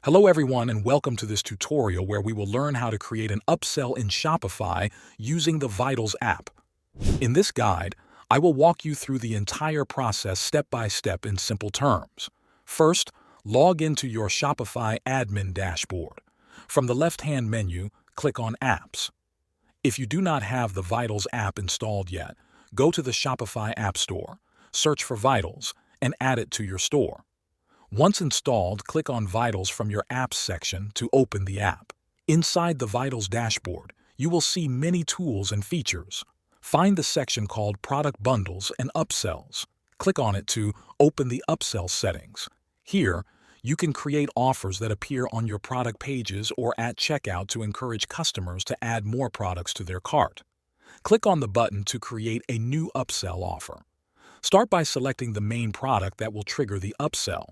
Hello everyone and welcome to this tutorial where we will learn how to create an upsell in Shopify using the Vitals app. In this guide, I will walk you through the entire process step by step in simple terms. First, log into your Shopify admin dashboard. From the left-hand menu, click on Apps. If you do not have the Vitals app installed yet, go to the Shopify App Store, search for Vitals, and add it to your store. Once installed, click on Vitals from your Apps section to open the app. Inside the Vitals dashboard, you will see many tools and features. Find the section called Product Bundles and Upsells. Click on it to open the Upsell settings. Here, you can create offers that appear on your product pages or at checkout to encourage customers to add more products to their cart. Click on the button to create a new upsell offer. Start by selecting the main product that will trigger the upsell.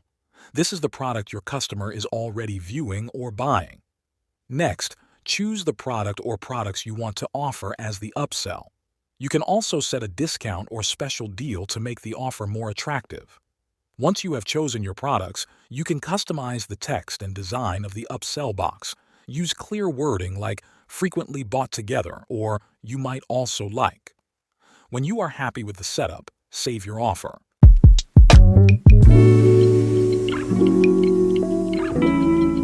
This is the product your customer is already viewing or buying. Next, choose the product or products you want to offer as the upsell. You can also set a discount or special deal to make the offer more attractive. Once you have chosen your products, you can customize the text and design of the upsell box. Use clear wording like frequently bought together or you might also like. When you are happy with the setup, save your offer.